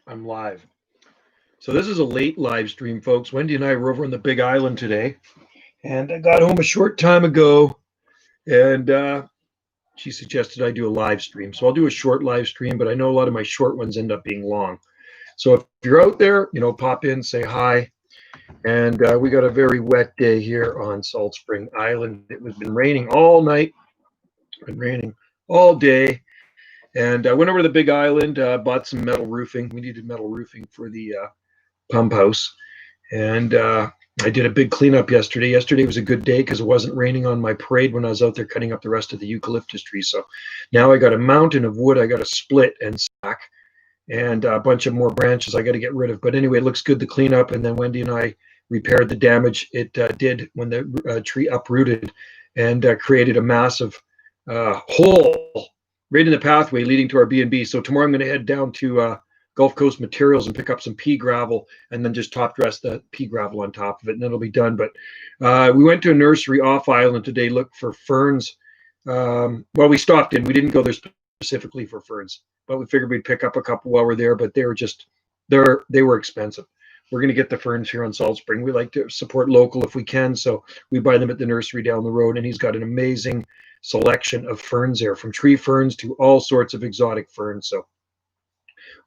I'm live. So this is a late live stream, folks. Wendy and I were over on the Big Island today, and I got home a short time ago, and she suggested I do a live stream. So I'll do a short live stream, but I know a lot of my short ones end up being long. So if you're out there, pop in, say hi. And we got a very wet day here on Salt Spring Island. It was been raining all night, been raining all day. And I went over to the Big Island, bought some metal roofing. We needed metal roofing for the pump house. And I did a big cleanup yesterday. Yesterday was a good day because it wasn't raining on my parade when I was out there cutting up the rest of the eucalyptus trees. So now I got a mountain of wood I got to split and stack, and a bunch of more branches I got to get rid of. But anyway, it looks good to clean up. And then Wendy and I repaired the damage it did when the tree uprooted and created a massive hole right in the pathway leading to our B&B. So tomorrow I'm going to head down to Gulf Coast Materials and pick up some pea gravel and then just top dress the pea gravel on top of it, and it'll be done. But we went to a nursery off island today, looked for ferns. Well, we stopped in. We didn't go there specifically for ferns, but we figured we'd pick up a couple while we're there. But they were expensive. We're going to get the ferns here on Salt Spring. We like to support local if we can, so we buy them at the nursery down the road. And he's got an amazing selection of ferns there, from tree ferns to all sorts of exotic ferns. So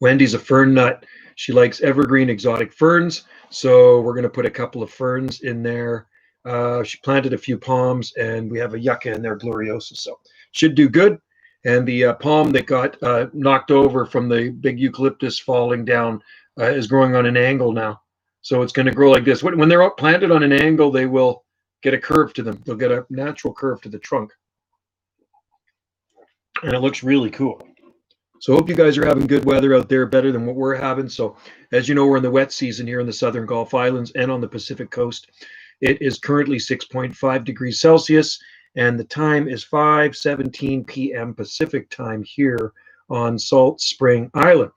Wendy's a fern nut. She likes evergreen exotic ferns. So we're going to put a couple of ferns in there. She planted a few palms, and we have a yucca in there, gloriosa. So should do good. And the palm that got knocked over from the big eucalyptus falling down is growing on an angle now. So it's going to grow like this. When they're planted on an angle, they will get a curve to them. They'll get a natural curve to the trunk. And it looks really cool. So hope you guys are having good weather out there, better than what we're having. So as you know, we're in the wet season here in the Southern Gulf Islands and on the Pacific Coast. It is currently 6.5 degrees Celsius, and the time is 5:17 p.m. Pacific time here on Salt Spring Island.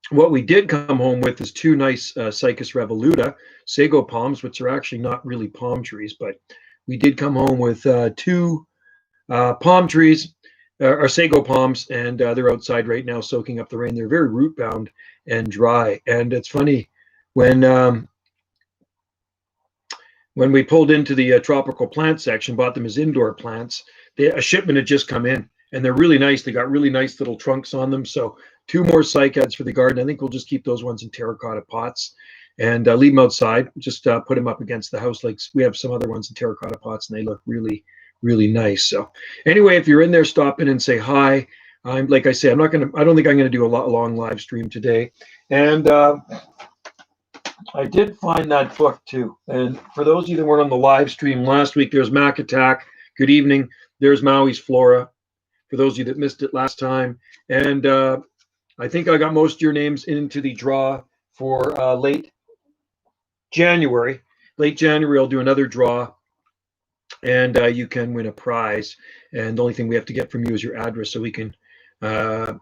What we did come home with is two nice Cycas revoluta sago palms, which are actually not really palm trees, but we did come home with two palm trees, are sago palms, and they're outside right now soaking up the rain. They're very root bound and dry. And it's funny, when we pulled into the tropical plant section, bought them as indoor plants, a shipment had just come in, and they're really nice. They got really nice little trunks on them. So two more cycads for the garden. I think we'll just keep those ones in terracotta pots and leave them outside. Just put them up against the house. Like we have some other ones in terracotta pots, and they look really, really nice. So anyway, if you're in there, stop in and say hi. Like I say, I don't think I'm going to do a long live stream today. And I did find that book too. And for those of you that weren't on the live stream last week, there's Mac Attack. Good evening. There's Maui's Flora. For those of you that missed it last time. And I think I got most of your names into the draw for late January. Late January, I'll do another draw, and you can win a prize. And the only thing we have to get from you is your address so we can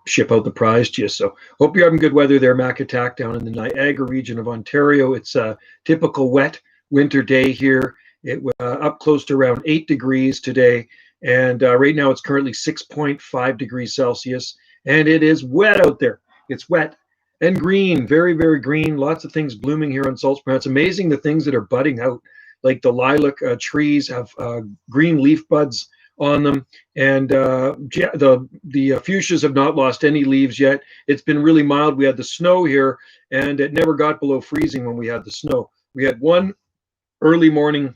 ship out the prize to you. So hope you're having good weather there, Mac Attack, down in the Niagara region of Ontario. It's a typical wet winter day here. It up close to around 8 degrees today. And right now it's currently 6.5 degrees Celsius. And it is wet out there. It's wet and green, very, very green. Lots of things blooming here on Salt Spring. It's amazing the things that are budding out. Like the lilac trees have green leaf buds on them, and the fuchsias have not lost any leaves yet. It's been really mild. We had the snow here, and it never got below freezing when we had the snow. We had one early morning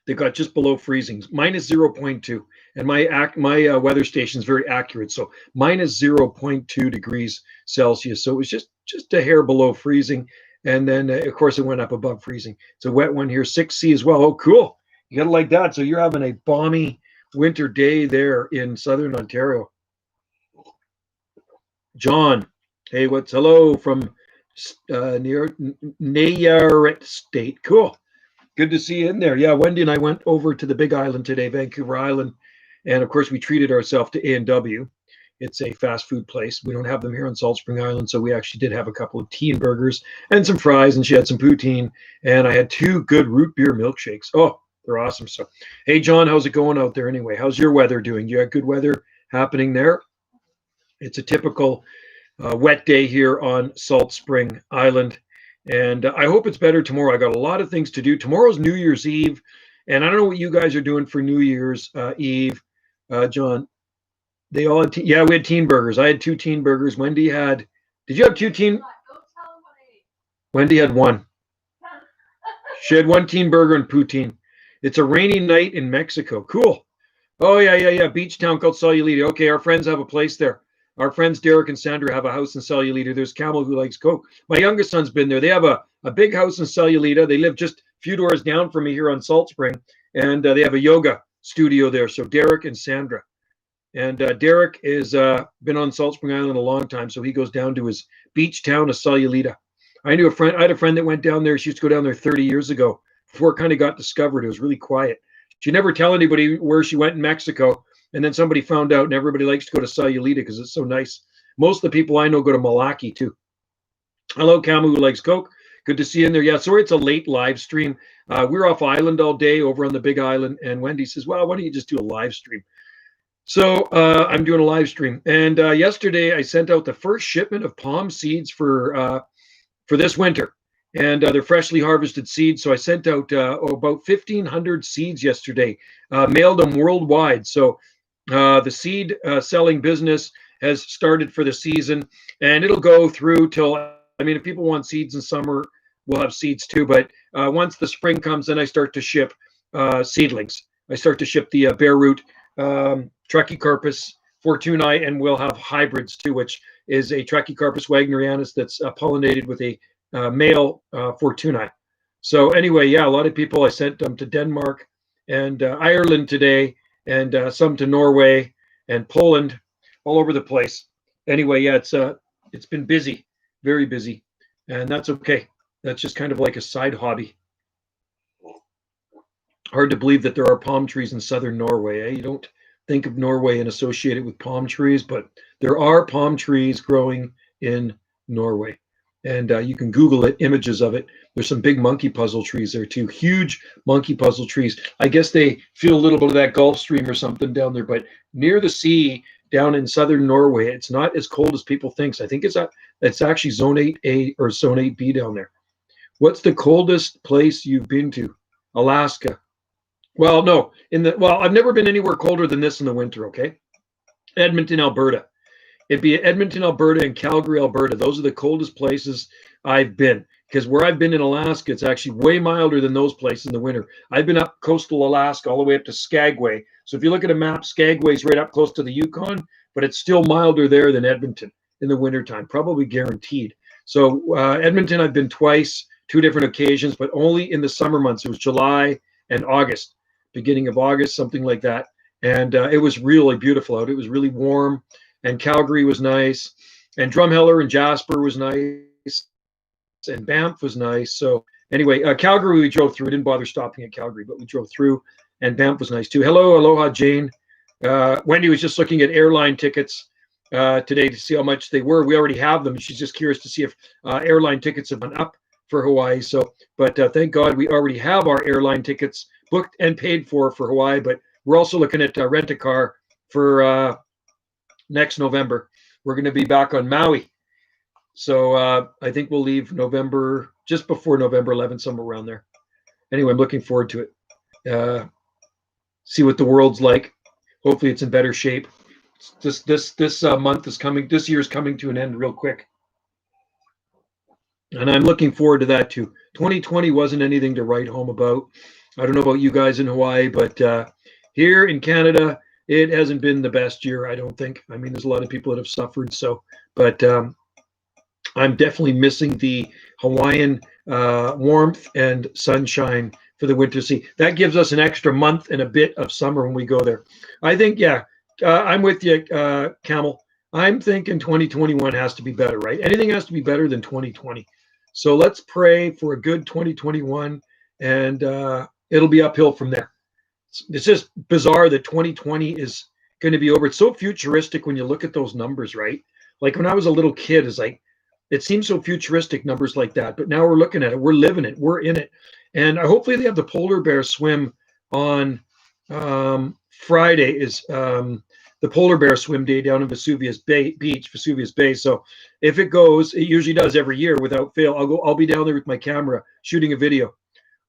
that got just below freezing, minus 0.2. And my weather station is very accurate, so minus 0.2 degrees Celsius. So it was just a hair below freezing. And then, of course, it went up above freezing. It's a wet one here, 6C as well. Oh, cool. You got to like that. So you're having a balmy winter day there in Southern Ontario. John, hey, hello from near Nayarit State. Cool. Good to see you in there. Yeah, Wendy and I went over to the Big Island today, Vancouver Island. And, of course, we treated ourselves to A&W. It's a fast food place. We don't have them here on Salt Spring Island, so we actually did have a couple of tea and burgers and some fries, and she had some poutine, and I had two good root beer milkshakes. Oh, they're awesome. So, hey, John, how's it going out there anyway? How's your weather doing? You have good weather happening there? It's a typical wet day here on Salt Spring Island. And I hope it's better tomorrow. I got a lot of things to do. Tomorrow's New Year's Eve. And I don't know what you guys are doing for New Year's Eve, John. They all had, yeah, we had teen burgers. I had 2 teen burgers. Wendy had, did you have 2 teen? Wendy had 1. She had 1 teen burger and poutine. It's a rainy night in Mexico. Cool. Oh, yeah. Beach town called Sayulita. Okay, our friends have a place there. Our friends Derek and Sandra have a house in Sayulita. There's Camel who likes Coke. My youngest son's been there. They have a big house in Sayulita. They live just a few doors down from me here on Salt Spring. And they have a yoga studio there. So Derek and Sandra. And Derek has been on Salt Spring Island a long time, so he goes down to his beach town of Sayulita. I had a friend that went down there. She used to go down there 30 years ago before it kind of got discovered. It was really quiet. She never tell anybody where she went in Mexico, and then somebody found out, and everybody likes to go to Sayulita because it's so nice. Most of the people I know go to Malaki too. Hello, Camu who likes Coke. Good to see you in there. Yeah, sorry it's a late live stream. We're off island all day over on the Big Island, and Wendy says, well, why don't you just do a live stream? So I'm doing a live stream, and yesterday I sent out the first shipment of palm seeds for this winter, and they're freshly harvested seeds. So I sent out about 1,500 seeds yesterday, mailed them worldwide. So the seed selling business has started for the season, and it'll go through till, I mean, if people want seeds in summer, we'll have seeds too. But once the spring comes, then I start to ship seedlings. I start to ship the bare root Trachycarpus fortunei, and we'll have hybrids too, which is a Trachycarpus wagnerianus that's pollinated with a male fortunei. So anyway, yeah, a lot of people, I sent them to Denmark and Ireland today, and some to Norway and Poland, all over the place. Anyway, yeah, it's been busy, very busy, and that's okay. That's just kind of like a side hobby. Hard to believe that there are palm trees in southern Norway. You don't think of Norway and associate it with palm trees, but there are palm trees growing in Norway. And you can Google it, images of it. There's some big monkey puzzle trees there too, huge monkey puzzle trees. I guess they feel a little bit of that Gulf Stream or something down there, but near the sea down in southern Norway, it's not as cold as people think. I think it's actually zone 8A or zone 8B down there. What's the coldest place you've been to? Alaska. Well, no, I've never been anywhere colder than this in the winter, okay? Edmonton, Alberta. It'd be Edmonton, Alberta, and Calgary, Alberta. Those are the coldest places I've been. Because where I've been in Alaska, it's actually way milder than those places in the winter. I've been up coastal Alaska all the way up to Skagway. So if you look at a map, Skagway's right up close to the Yukon, but it's still milder there than Edmonton in the wintertime, probably guaranteed. So Edmonton, I've been twice, 2 different occasions, but only in the summer months. It was July and August, beginning of August, something like that. And it was really beautiful out. It was really warm. And Calgary was nice, and Drumheller and Jasper was nice, and Banff was nice. So anyway, Calgary we drove through. We didn't bother stopping at Calgary, but we drove through, and Banff was nice too. Hello, aloha, Jane. Wendy was just looking at airline tickets today to see how much they were. We already have them. She's just curious to see if airline tickets have gone up for Hawaii. So, but thank God we already have our airline tickets booked and paid for Hawaii. But we're also looking at rent a car for next November. We're going to be back on Maui. So I think we'll leave just before November 11th, somewhere around there. Anyway, I'm looking forward to it. See what the world's like. Hopefully it's in better shape. This month is coming, this year is coming to an end real quick. And I'm looking forward to that too. 2020 wasn't anything to write home about. I don't know about you guys in Hawaii, but here in Canada, it hasn't been the best year, I don't think. I mean, there's a lot of people that have suffered. So, but I'm definitely missing the Hawaiian warmth and sunshine for the winter sea. That gives us an extra month and a bit of summer when we go there. I think, yeah, I'm with you, Camel. I'm thinking 2021 has to be better, right? Anything has to be better than 2020. So let's pray for a good 2021, and it'll be uphill from there. It's just bizarre that 2020 is going to be over. It's so futuristic when you look at those numbers, right? Like when I was a little kid, it's like, it seems so futuristic, numbers like that. But now we're looking at it. We're living it. We're in it. And hopefully they have the polar bear swim on Friday is the polar bear swim day down in Vesuvius Bay. So if it goes, it usually does every year without fail. I'll be down there with my camera shooting a video.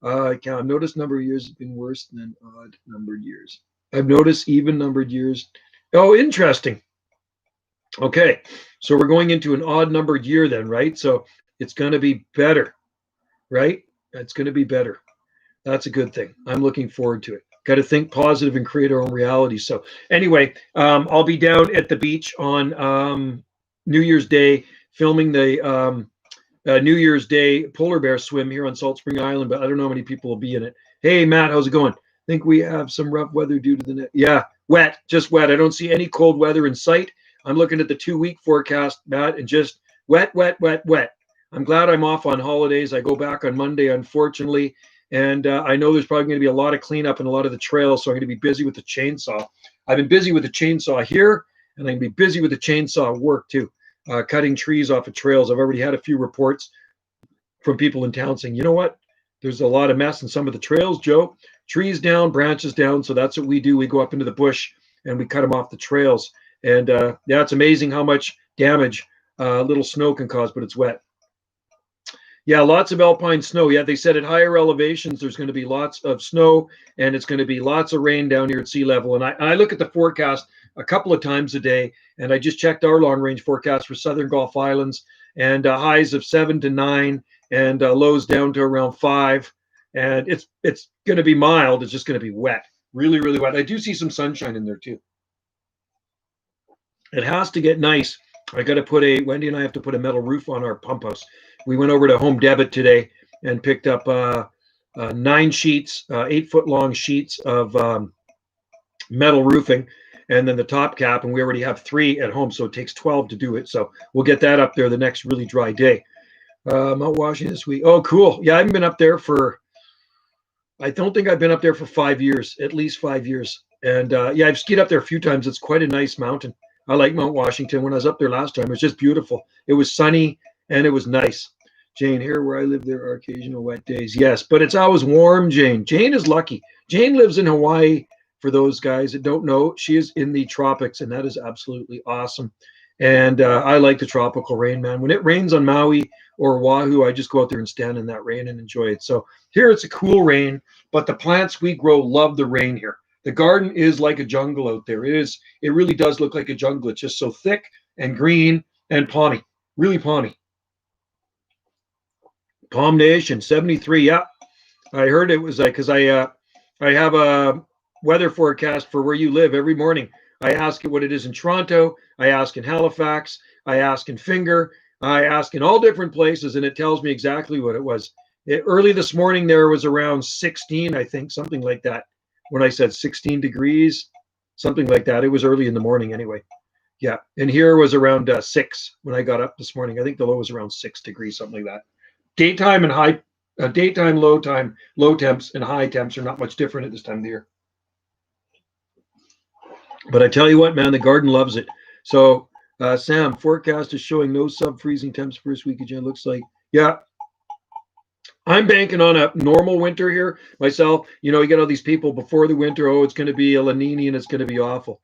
I've noticed number of years has been worse than odd numbered years. I've noticed even numbered years. Oh, interesting. Okay, so we're going into an odd numbered year then, right? So it's going to be better, right? It's going to be better. That's a good thing. I'm looking forward to it. Got to think positive and create our own reality. So anyway, I'll be down at the beach on New Year's Day filming the New Year's Day polar bear swim here on Salt Spring Island, but I don't know how many people will be in it. Hey, Matt, how's it going? Think we have some rough weather due to the net. Yeah, wet, just wet. I don't see any cold weather in sight. I'm looking at the 2-week forecast, Matt, and just wet, wet, wet, wet. I'm glad I'm off on holidays. I go back on Monday, unfortunately, and I know there's probably going to be a lot of cleanup in a lot of the trails, so I'm going to be busy with the chainsaw. I've been busy with the chainsaw here, and I'm going to be busy with the chainsaw work too, cutting trees off of trails. I've already had a few reports from people in town saying, you know what? There's a lot of mess in some of the trails, Joe. Trees down, branches down. So that's what we do. We go up into the bush and we cut them off the trails. And yeah, it's amazing how much damage little snow can cause, but it's wet. Yeah, lots of alpine snow. Yeah, they said at higher elevations, there's going to be lots of snow and it's going to be lots of rain down here at sea level. And I look at the forecast a couple of times a day, and I just checked our long range forecast for Southern Gulf Islands, and highs of 7 to 9 and lows down to around 5. And it's going to be mild. It's just going to be wet, really, really wet. I do see some sunshine in there too. It has to get nice. Wendy and I have to put a metal roof on our pump house. We went over to Home Debit today and picked up 9 sheets, 8-foot long sheets of metal roofing, and then the top cap. And we already have 3 at home, so it takes 12 to do it. So we'll get that up there the next really dry day. Mount Washington this week. Oh, cool. Yeah, I haven't been up there I don't think I've been up there for 5 years, at least 5 years. And yeah, I've skied up there a few times. It's quite a nice mountain. I like Mount Washington. When I was up there last time, it was just beautiful. It was sunny and it was nice. Jane, here where I live, there are occasional wet days. Yes, but it's always warm, Jane. Jane is lucky. Jane lives in Hawaii. For those guys that don't know, she is in the tropics, and that is absolutely awesome. And I like the tropical rain, man. When it rains on Maui or Oahu, I just go out there and stand in that rain and enjoy it. So here it's a cool rain, but the plants we grow love the rain here. The garden is like a jungle out there. It really does look like a jungle. It's just so thick and green and palmy, really palmy. Palm Nation, 73. Yeah, I heard it was like, because I have a weather forecast for where you live every morning. I ask it what it is in Toronto. I ask in Halifax. I ask in Finger. I ask in all different places, and it tells me exactly what it was. Early this morning, there was around 16, I think, something like that. When I said 16 degrees, something like that. It was early in the morning anyway. Yeah, and here was around 6 when I got up this morning. I think the low was around 6 degrees, something like that. Daytime and low temps and high temps are not much different at this time of the year. But I tell you what, man, the garden loves it. So, Sam, forecast is showing no sub-freezing temps first week of Jan. Looks like, yeah. I'm banking on a normal winter here myself. You know, you get all these people before the winter. Oh, it's going to be a La Nina and it's going to be awful.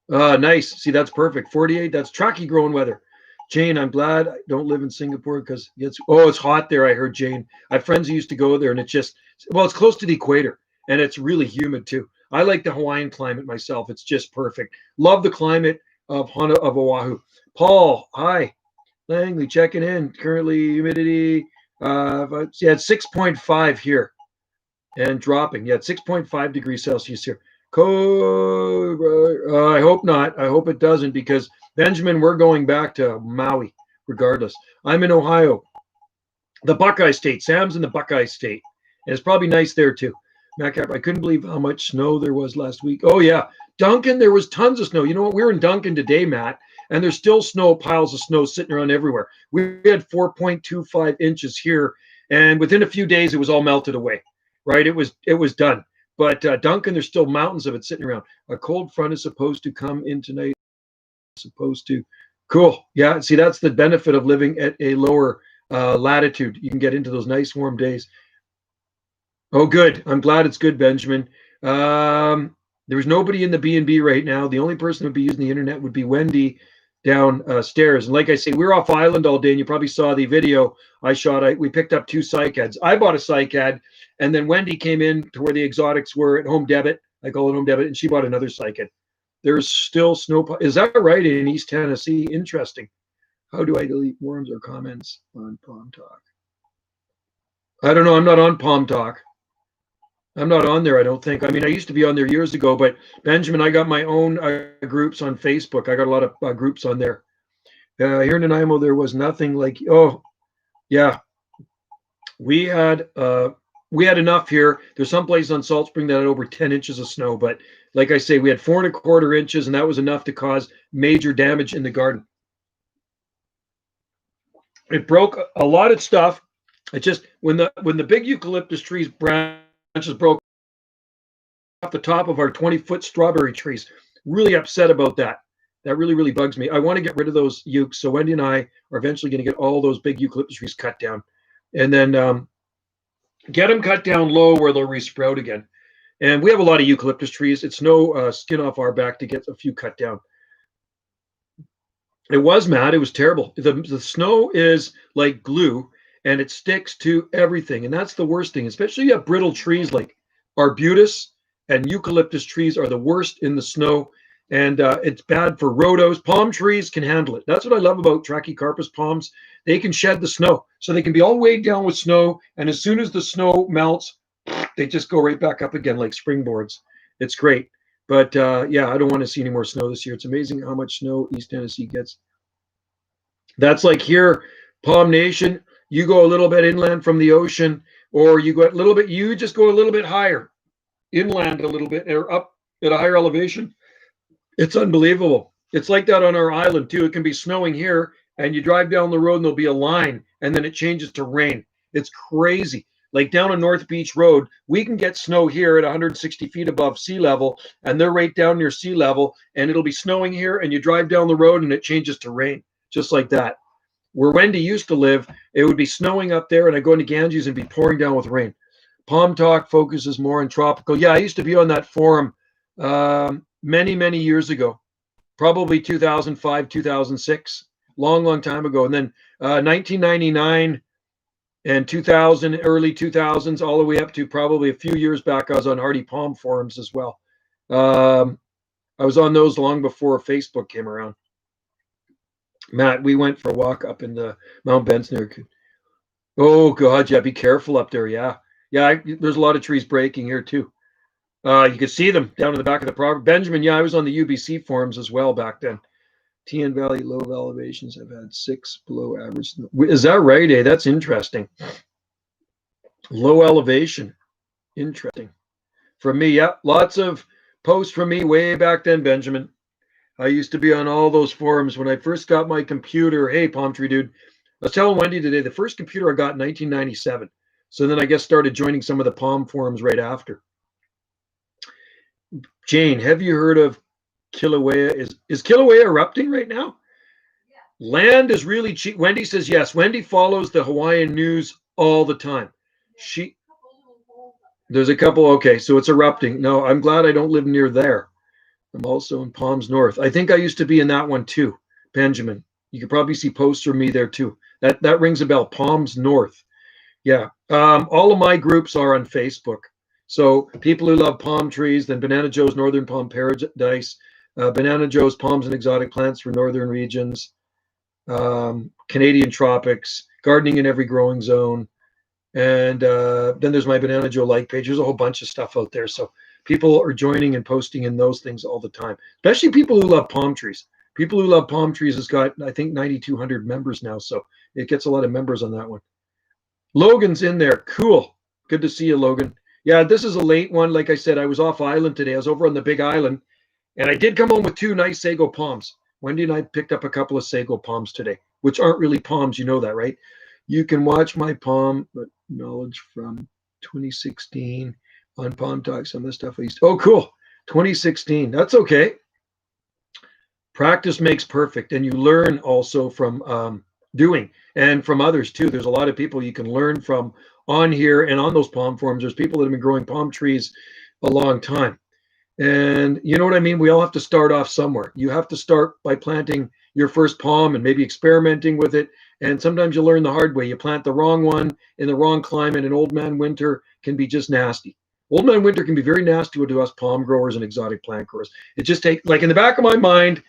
Nice. See, that's perfect. 48. That's tracky growing weather. Jane, I'm glad I don't live in Singapore because it's hot there. I heard, Jane. I have friends who used to go there, and it's close to the equator, and it's really humid too. I like the Hawaiian climate myself. It's just perfect. Love the climate of Oahu. Paul, hi. Langley, checking in. Currently, humidity. It's 6.5 here and dropping. Yeah, it's 6.5 degrees Celsius here. I hope not. I hope it doesn't, because Benjamin, we're going back to Maui regardless. I'm in Ohio, the Buckeye State. Sam's in the Buckeye State, and it's probably nice there too. Macap, I couldn't believe how much snow there was last week. Oh yeah, Duncan, there was tons of snow. You know what? We were in Duncan today, Matt, and there's still piles of snow sitting around everywhere. We had 4.25 inches here, and within a few days, it was all melted away. Right? It was done. But Duncan, there's still mountains of it sitting around. A cold front is supposed to come in tonight. Supposed to. Cool. Yeah. See, that's the benefit of living at a lower latitude. You can get into those nice warm days. Oh, good. I'm glad it's good, Benjamin. There's nobody in the B&B right now. The only person who would be using the internet would be Wendy downstairs. And like I say, we're off island all day, and you probably saw the video I shot. We picked up 2 cycads. I bought a cycad, and then Wendy came in to where the exotics were at Home Debit. I call it Home Debit, and she bought another cycad. There's still snow. Is that right, in East Tennessee? Interesting. How do I delete worms or comments on Palm Talk? I don't know. I'm not on Palm Talk. I'm not on there, I don't think. I mean, I used to be on there years ago, but Benjamin, I got my own groups on Facebook. I got a lot of groups on there. Here in Nanaimo, there was nothing like, oh, yeah. We had enough here. There's some place on Salt Spring that had over 10 inches of snow, but like I say, we had 4¼ inches, and that was enough to cause major damage in the garden. It broke a lot of stuff. It just, when the big eucalyptus trees branches broke off the top of our 20-foot strawberry trees, really upset about that. That really, really bugs me. I want to get rid of those ukes. So Wendy and I are eventually going to get all those big eucalyptus trees cut down, and then get them cut down low where they'll resprout again. And we have a lot of eucalyptus trees. It's no skin off our back to get a few cut down. It was, Matt. It was terrible. The snow is like glue, and it sticks to everything. And that's the worst thing, especially you have brittle trees like arbutus and eucalyptus trees are the worst in the snow. And it's bad for rhodos. Palm trees can handle it. That's what I love about Trachycarpus palms. They can shed the snow. So they can be all weighed down with snow. And as soon as the snow melts, they just go right back up again like springboards. It's great. But yeah, I don't want to see any more snow this year. It's amazing how much snow East Tennessee gets. That's like here, Palm Nation, you go a little bit inland from the ocean, or you go a little bit, you just go a little bit higher, inland a little bit, or up at a higher elevation. It's unbelievable. It's like that on our island too. It can be snowing here, and you drive down the road and there'll be a line, and then it changes to rain. It's crazy. Like down on North Beach Road, we can get snow here at 160 feet above sea level, and they're right down near sea level, and it'll be snowing here, and you drive down the road and it changes to rain, just like that. Where Wendy used to live, it would be snowing up there, and I'd go into Ganges and be pouring down with rain. Palm Talk focuses more on tropical. Yeah, I used to be on that forum many, many years ago, probably 2005, 2006, long time ago. And then 1999 and 2000, early 2000s, all the way up to probably a few years back, I was on Hardy Palm forums as well. I was on those long before Facebook came around. Matt, we went for a walk up in the Mount Bensner. Oh God, yeah, be careful up there. Yeah, there's a lot of trees breaking here too. You could see them down in the back of the property. Benjamin, yeah, I was on the UBC forums as well back then. TN Valley low elevations have had 6 below average. Is that right, eh? That's interesting. Low elevation. Interesting. From me, yeah, lots of posts from me way back then, Benjamin. I used to be on all those forums when I first got my computer. Hey, Palm Tree Dude. I was telling Wendy today, the first computer I got in 1997. So then I guess started joining some of the Palm forums right after. Jane, have you heard of Kilauea? Is Kilauea erupting right now? Yeah. Land is really cheap. Wendy says yes. Wendy follows the Hawaiian news all the time. There's a couple. Okay, so it's erupting. No, I'm glad I don't live near there. I'm also in Palms North. I think I used to be in that one too, Benjamin. You could probably see posts from me there too. That rings a bell. Palms North. Yeah. All of my groups are on Facebook. So people who love palm trees, then Banana Joe's Northern Palm Paradise, Banana Joe's Palms and Exotic Plants for Northern Regions, Canadian Tropics, Gardening in Every Growing Zone. And then there's my Banana Joe like page. There's a whole bunch of stuff out there. So people are joining and posting in those things all the time, especially people who love palm trees. People who love palm trees has got, I think, 9,200 members now. So it gets a lot of members on that one. Logan's in there. Cool. Good to see you, Logan. Yeah, this is a late one. Like I said, I was off island today. I was over on the Big Island, and I did come home with 2 nice sago palms. Wendy and I picked up a couple of sago palms today, which aren't really palms. You know that, right? You can watch my palm knowledge from 2016 on Palm Talk. Some of the stuff I used to. Oh, cool. 2016. That's okay. Practice makes perfect, and you learn also from doing and from others too. There's a lot of people you can learn from on here and on those palm forums. There's people that have been growing palm trees a long time. And you know what I mean? We all have to start off somewhere. You have to start by planting your first palm and maybe experimenting with it. And sometimes you learn the hard way. You plant the wrong one in the wrong climate, and old man winter can be just nasty. Old man winter can be very nasty to us palm growers and exotic plant growers. It just takes, like, in the back of my mind,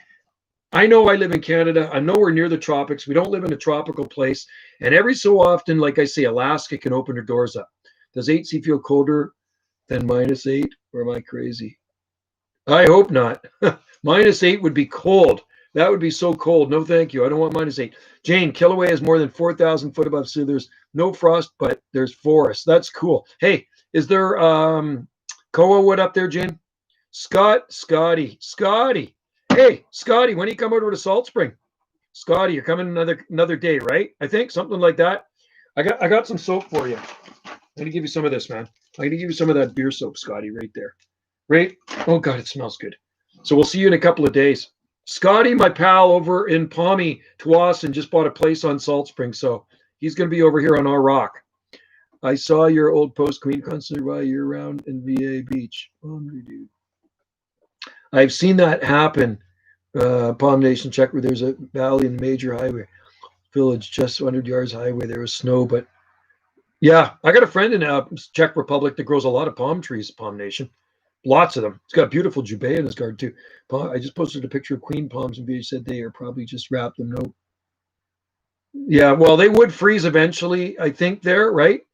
I know I live in Canada. I'm nowhere near the tropics. We don't live in a tropical place. And every so often, like I say, Alaska can open her doors up. Does 8C feel colder than -8? Or am I crazy? I hope not. -8 would be cold. That would be so cold. No, thank you. I don't want -8. Jane, Kilauea is more than 4,000 foot above sea. There's no frost, but there's forest. That's cool. Hey, is there koa wood up there, Jane? Scotty. Hey, Scotty, when do you come over to Salt Spring? Scotty, you're coming another day, right? I think something like that. I got some soap for you. I'm gonna give you some of this, man. I'm gonna give you some of that beer soap, Scotty, right there. Right? Oh God, it smells good. So we'll see you in a couple of days. Scotty, my pal over in Palmy, Tawasin, just bought a place on Salt Spring, so he's gonna be over here on our rock. I saw your old post, Queen constantly by year round in VA Beach. Oh, dude. I've seen that happen. Palm Nation, check where there's a valley in major highway village, just 100 yards highway. There was snow, but yeah, I got a friend in Czech Republic that grows a lot of palm trees. Palm Nation, lots of them. It's got beautiful jubei in his garden too. I just posted a picture of queen palms, and VH said they are probably just wrapped them. No, yeah, well, they would freeze eventually. I think there, right?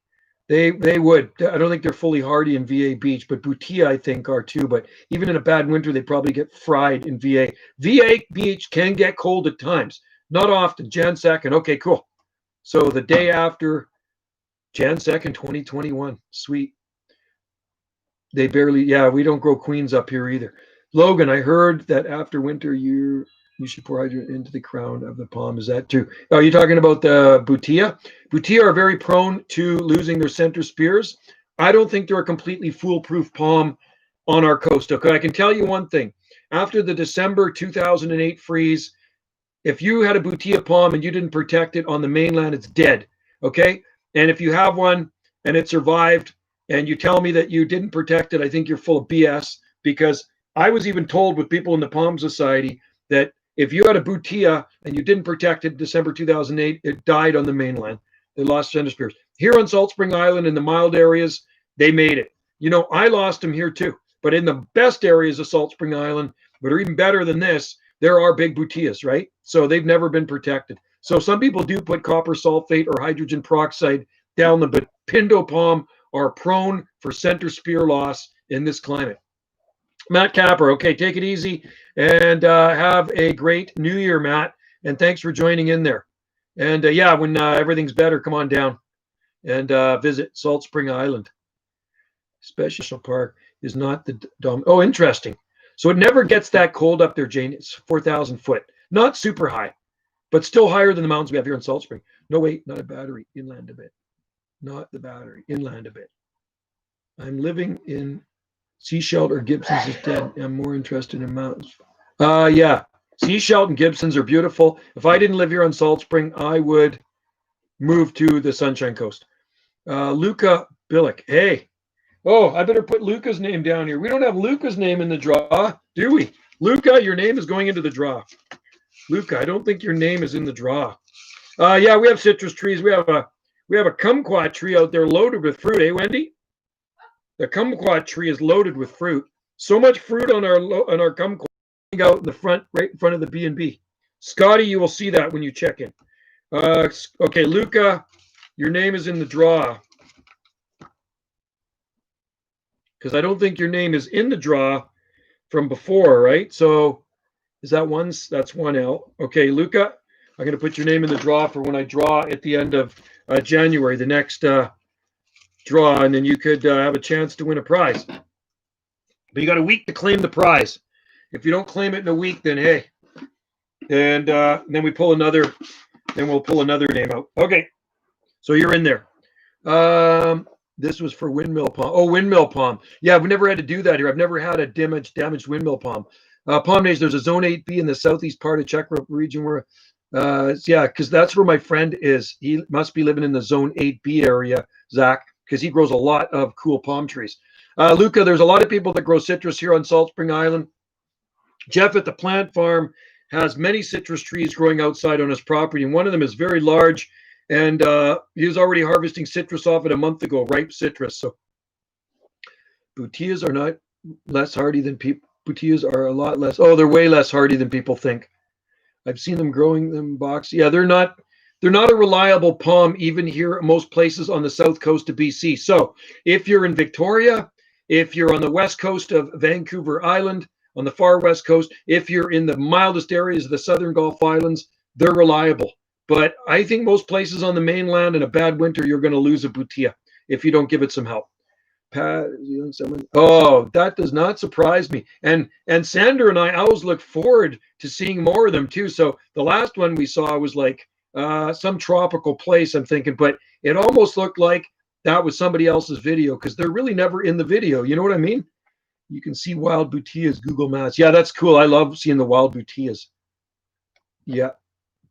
They would. I don't think they're fully hardy in VA Beach, but Butia I think are too. But even in a bad winter, they probably get fried in VA. VA Beach can get cold at times, not often. Jan 2nd. Okay, cool. So the day after Jan 2nd, 2021. Sweet. They barely. Yeah, we don't grow queens up here either. Logan, I heard that after winter you should pour hydrogen into the crown of the palm. Is that true? Are you talking about the Butia? Butia are very prone to losing their center spears. I don't think they're a completely foolproof palm on our coast. Okay, I can tell you one thing. After the December 2008 freeze, if you had a Butia palm and you didn't protect it on the mainland, it's dead. Okay, and if you have one and it survived, and you tell me that you didn't protect it, I think you're full of BS, because I was even told with people in the Palm Society that if you had a Butia and you didn't protect it in December 2008, it died on the mainland. They lost center spears. Here on Salt Spring Island in the mild areas, they made it. You know, I lost them here too. But in the best areas of Salt Spring Island, but are even better than this, there are big Butias, right? So they've never been protected. So some people do put copper sulfate or hydrogen peroxide down them, but Pindo palm are prone for center spear loss in this climate. Matt Capper, okay, take it easy and have a great New Year, Matt. And thanks for joining in there. And yeah, when everything's better, come on down and visit Salt Spring Island. Special Park is not the dome. Oh, interesting. So it never gets that cold up there, Jane. It's 4,000 foot. Not super high, but still higher than the mountains we have here in Salt Spring. No, wait, not a battery. Inland a bit. Not the battery. Inland a bit. I'm living in Seashell or Gibson's is dead. I'm more interested in mountains. Yeah. Seashell and Gibson's are beautiful. If I didn't live here on Salt Spring, I would move to the Sunshine Coast. Luca Billick. Hey. Oh, I better put Luca's name down here. We don't have Luca's name in the draw, do we? Luca, your name is going into the draw. Luca, I don't think your name is in the draw. Yeah, we have citrus trees. We have a kumquat tree out there loaded with fruit, eh, Wendy? The kumquat tree is loaded with fruit. So much fruit on our kumquat out in the front, right in front of the B&B. Scotty, you will see that when you check in. Okay, Luca, your name is in the draw. Because I don't think your name is in the draw from before, right? So is that one? That's 1L. Okay, Luca, I'm going to put your name in the draw for when I draw at the end of January, the next draw, and then you could have a chance to win a prize. But you got a week to claim the prize. If you don't claim it in a week, then hey. And then we pull another, then we'll pull another name out. Okay, so you're in there. This was for windmill palm. Oh, windmill palm. Yeah, we never had to do that here. I've never had a damaged windmill palm. Palm days, there's a zone 8B in the southeast part of Czech region where, yeah, because that's where my friend is. He must be living in the zone 8B area, Zach, because he grows a lot of cool palm trees. Luca, there's a lot of people that grow citrus here on Salt Spring Island. Jeff at the plant farm has many citrus trees growing outside on his property, and one of them is very large. And he was already harvesting citrus off it a month ago, ripe citrus. So Butias are not less hardy than people. Butias are a lot less. Oh, they're way less hardy than people think. I've seen them growing them in box. Yeah, they're not. They're not a reliable palm even here at most places on the south coast of BC. So if you're in Victoria, if you're on the west coast of Vancouver Island, on the far west coast, if you're in the mildest areas of the southern Gulf Islands, they're reliable. But I think most places on the mainland in a bad winter, you're going to lose a butia if you don't give it some help. Oh, that does not surprise me. And Sandra and I always look forward to seeing more of them too. So the last one we saw was like some tropical place, I'm thinking, but it almost looked like that was somebody else's video because they're really never in the video. You know what I mean? You can see wild butias, Google Maps. Yeah, that's cool. I love seeing the wild butias. Yeah,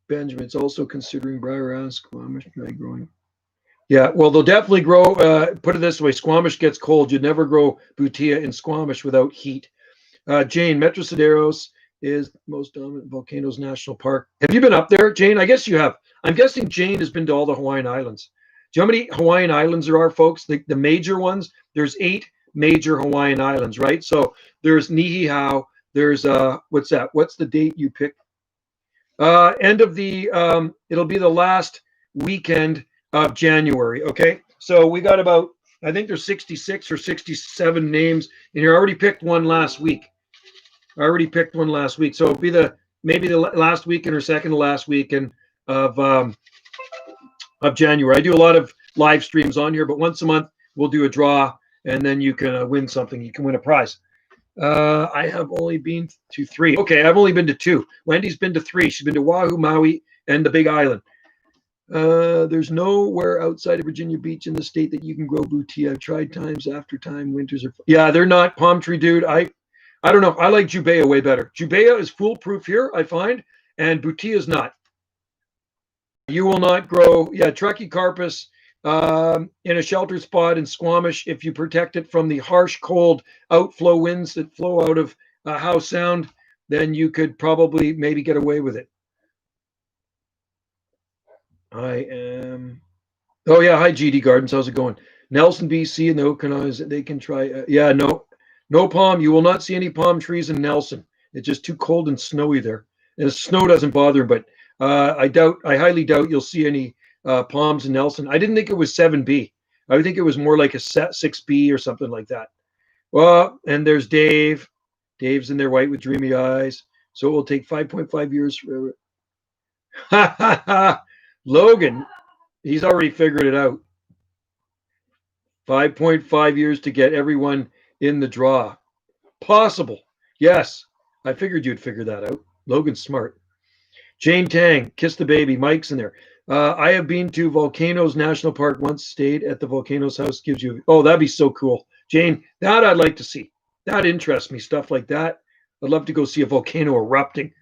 Benjamin's also considering briar squamish growing. Yeah, well, they'll definitely grow. Put it this way: Squamish gets cold. You'd never grow butia in Squamish without heat. Jane, Metrocederos is the most dominant volcanoes national park. Have you been up there, Jane? I guess you have. I'm guessing Jane has been to all the Hawaiian Islands. Do you know how many Hawaiian Islands there are, folks? The major ones. There's 8 major Hawaiian Islands, right? So there's Niihau. There's what's that? What's the date you picked? End of the. It'll be the last weekend of January. Okay, so we got about, I think there's 66 or 67 names, and you already picked one last week. I already picked one last week, so it'll be maybe the last weekend or second to last weekend of January. I do a lot of live streams on here, but once a month we'll do a draw, and then you can win something. You can win a prize. I have only been to 3. Okay, I've only been to 2. Wendy's been to 3. She's been to Oahu, Maui, and the Big Island. There's nowhere outside of Virginia Beach in the state that you can grow butia. I've tried times after time. Winters are, yeah, they're not palm tree, dude. I don't know. I like Jubea way better. Jubea is foolproof here, I find, and butia is not. You will not grow, yeah, Trachycarpus in a sheltered spot in Squamish if you protect it from the harsh, cold outflow winds that flow out of Howe Sound. Then you could probably maybe get away with it. I am. Oh yeah, hi GD Gardens. How's it going? Nelson, BC, and the Okanagan. They can try. Yeah, no palm. You will not see any palm trees in Nelson. It's just too cold and snowy there. And the snow doesn't bother. But I highly doubt you'll see any palms in Nelson. I didn't think it was 7B. I would think it was more like a 6B or something like that. Well, and there's Dave. Dave's in there, white with dreamy eyes. So it will take 5.5 years forever. Ha ha ha. Logan, he's already figured it out. 5.5 years to get everyone in the draw. Possible. Yes. I figured you'd figure that out. Logan's smart. Jane Tang, kiss the baby. Mike's in there. I have been to Volcanoes National Park once, stayed at the Volcanoes house. Gives you, oh, that'd be so cool. Jane, that I'd like to see. That interests me, stuff like that. I'd love to go see a volcano erupting.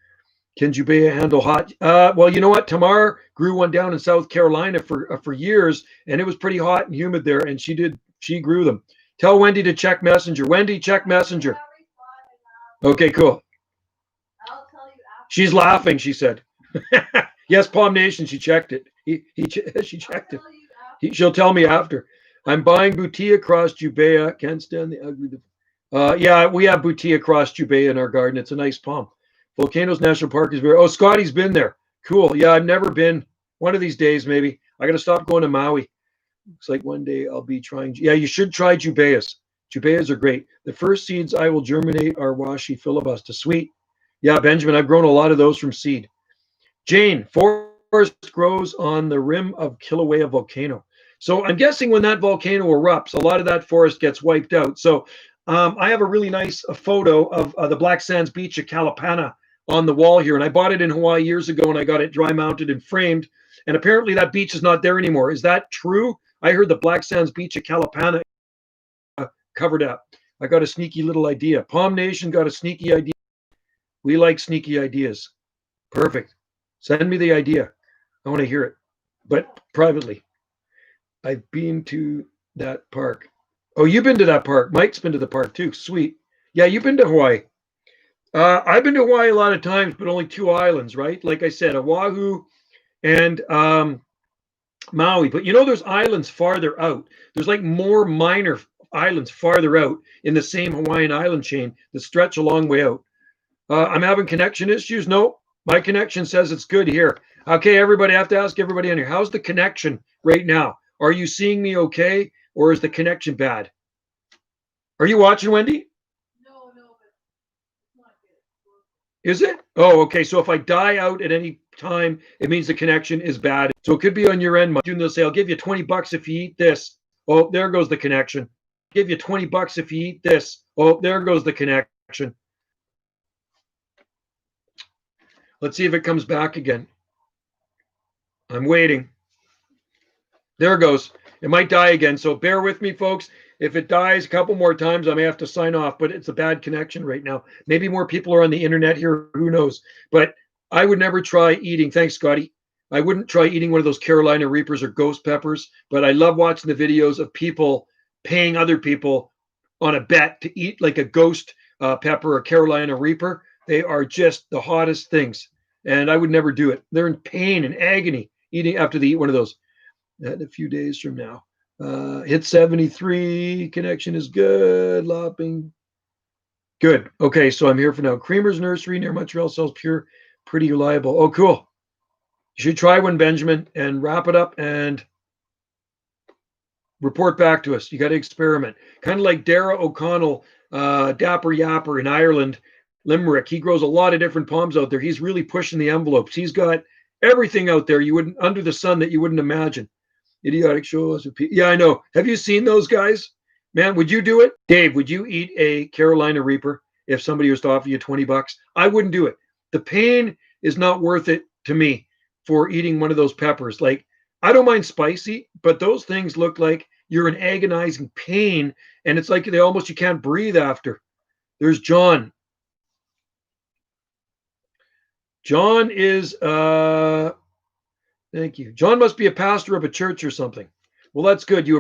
Can Jubea handle hot? Well, you know what? Tamar grew one down in South Carolina for years, and it was pretty hot and humid there, and she grew them. Tell Wendy to check Messenger. Wendy, check Messenger. Okay, cool. She's laughing, she said. Yes, Palm Nation, she checked it. She checked it. She'll tell me after. I'm buying butia across Jubea. Can't stand the ugly. Yeah, we have butia across Jubea in our garden. It's a nice palm. Volcanoes National Park is very. Oh, Scotty's been there. Cool. Yeah, I've never been. One of these days, maybe. I got to stop going to Maui. Looks like one day I'll be trying. Yeah, you should try Jubeas. Jubeas are great. The first seeds I will germinate are washi filibusta. Sweet. Yeah, Benjamin, I've grown a lot of those from seed. Jane, forest grows on the rim of Kilauea volcano. So I'm guessing when that volcano erupts, a lot of that forest gets wiped out. So I have a really nice photo of the Black Sands Beach at Kalapana on the wall here. And I bought it in Hawaii years ago, and I got it dry mounted and framed. And apparently that beach is not there anymore. Is that true? I heard the Black Sands Beach at Kalapana covered up. I got a sneaky little idea. Palm Nation got a sneaky idea. We like sneaky ideas. Perfect. Send me the idea. I want to hear it, but privately. I've been to that park. Oh, you've been to that park. Mike's been to the park too. Sweet. Yeah, you've been to Hawaii. I've been to Hawaii a lot of times, but only two islands, right? Like I said, Oahu and Maui. But there's islands farther out. There's like more minor islands farther out in the same Hawaiian island chain that stretch a long way out. I'm having connection issues. No, my connection says it's good here. Okay, everybody, I have to ask everybody in here, how's the connection right now? Are you seeing me okay, or is the connection bad? Are you watching, Wendy? No, but it's not good. Is it? Oh, okay. So if I die out at any time, it means the connection is bad. So it could be on your end, Mike. They'll say, I'll give you $20 if you eat this. Oh, there goes the connection. I'll give you $20 if you eat this. Oh, there goes the connection. Let's see if it comes back again. I'm waiting. There it goes. It might die again. So bear with me, folks. If it dies a couple more times, I may have to sign off, but it's a bad connection right now. Maybe more people are on the internet here. Who knows? But I would never try eating. Thanks, Scotty. I wouldn't try eating one of those Carolina Reapers or ghost peppers, but I love watching the videos of people paying other people on a bet to eat like a ghost pepper or Carolina Reaper. They are just the hottest things. And I would never do it. They're in pain and agony eating after they eat one of those. A few days from now. Hit 73. Connection is good. Lopping. Good. Okay, so I'm here for now. Creamer's Nursery near Montreal sells pure, pretty reliable. Oh, cool. You should try one, Benjamin, and wrap it up and report back to us. You got to experiment. Kind of like Dara O'Connell, Dapper Yapper in Ireland, Limerick. He grows a lot of different palms out there. He's really pushing the envelopes. He's got everything out there you wouldn't under the sun that you wouldn't imagine. Idiotic shows. Yeah, I know. Have you seen those guys? Man, would you do it? Dave, would you eat a Carolina Reaper if somebody was to offer you $20? I wouldn't do it. The pain is not worth it to me for eating one of those peppers. Like, I don't mind spicy, but those things look like you're in agonizing pain, and it's like you can't breathe after. There's John. John is thank you. John must be a pastor of a church or something. Well, that's good. You